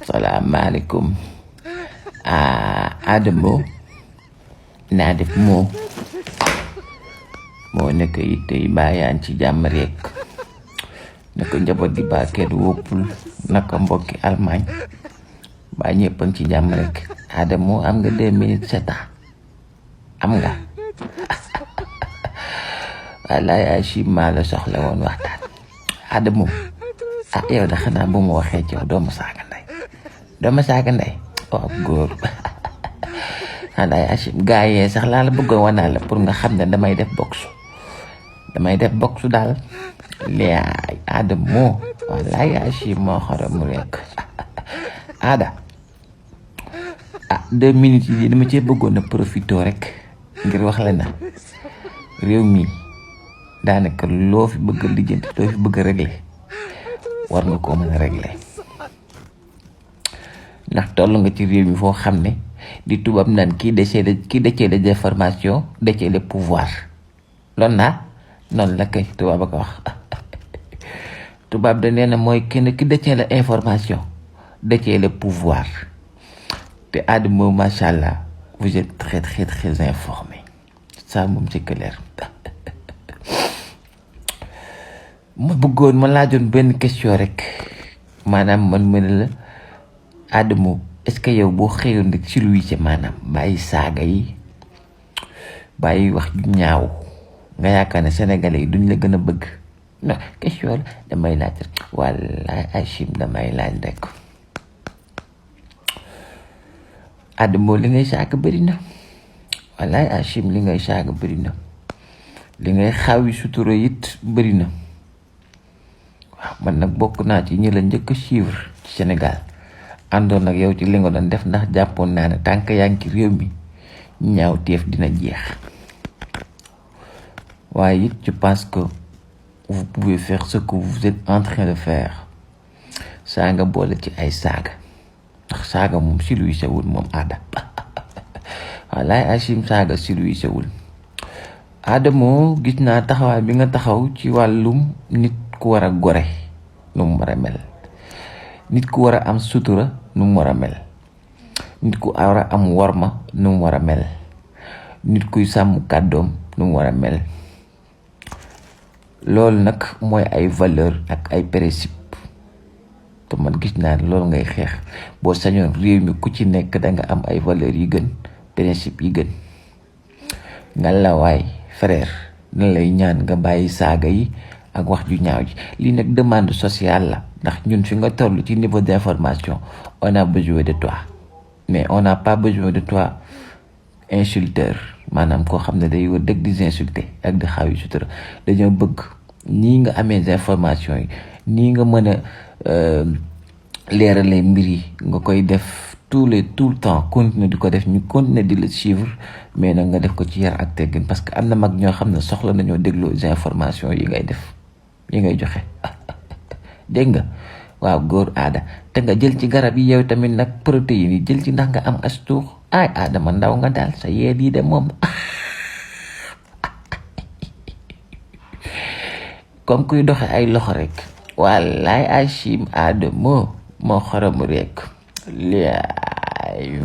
salaamaaleykum Adamo naa def moo nekk it tey bàyyaan ci jàmm rek naka njaboot gi baa kenn woppul naka mbokki Allemagne baa ñëpp a ngi ci jàmm rek Adamo am nga 2 minutes c'est am nga wallaay ay maa la soxla woon waxtaan Adamo yow da xanaa bu ma waxee ci yow doo ma saaga ndey oh góor wallaay Achim gaa yee sax laa la bëggoon wanaa la pour nga xam ne damay def boxe daal léegi Adamo wallaay Achim moo xorom rek Ada 2 minutes yi dama cee bëggoon a profité rek ngir wax la na réew mi daanaka loo fi bëgg a lijjanti loo fi bëgg a régler war nga koo mën a régler ndax toll nga ci réew mi foo xam ne di tubaab naan kii détient les informations détient le pouvoir loolu noonu la kay tubaab a ko wax tubaab da nee na mooy kenn ki détient la information détient le pouvoir te Adamo macha allah vous êtes très très très informé ça moom c'est clair ma laajoon benn question rek maanaam man mën la Adamo est-ce que yow boo xëyoon rek ci luy ci maanaam bàyyi saaga yi bàyyi wax ju ñaaw nga yaakaar ne sénégalais yi duñ la gën a bëgg non question la damay laaj rek wallaay Achim damay laaj rek Adamo li ngay saaga bëri na wallaay Achim li ngay saaga bëri na li ngay xaawi sutura it bëri na waaw man nag bokk naa ci ñi la njëkk a suivre ci Sénégal àndoon nag yow ci li nga doon def ndax jàppoon naa ne tànk yaa ngi ci réew mi ñaaw teef dina jeex waaye it je pense que vous pouvez faire ce que vous êtes en train de faire saaga boole ci ay saaga ndax saaga moom si luy sewul moom Ada wallaay Achim saaga si luy sewul Adamo gis naa taxawaay bi nga taxaw ci wàllum nit ku war a gore nu mu war a mel nit ku war a am sutura nu mu war a mel nit ku war a am worma nu mu war a mel nit kuy sàmm kàddoom nu mu war a mel loolu nag mooy ay valeur ak ay principe te man gis naa ne loolu ngay xeex boo sañoon réew mi ku ci nekk da nga am ay valeurs yi gën principe yi gën nga la waay frère na lay ñaan nga bàyyi saaga yi ak wax ju ñaaw ji lii nag demande sociale la ndax ñun fi nga toll ci niveau d'information on a besoin de toi mais on n'a pas besoin de toi insulteur maanaam koo xam ne day war dëgg di insulter ak di xaaw yu sutura dañoo bëgg nii nga amee information yi nii nga mën a leerale mbir yi nga koy def tout le temps continuer di ko def ñu continuer di la suivre mais nag nga def ko ci yar ak teggin parce que am na mag ñoo xam ne soxla nañoo dégloo information yi ngay def yi ngay joxe dégg nga waaw góor Ada te nga jël ci garab yi yow tamit nag protéines yi jël ci ndax nga am as tuux ay Adama ndaw nga daal sa yee yi de moom comme kuy doxe ay loxo rek wallaay Achim Adamo moo xorom rek laay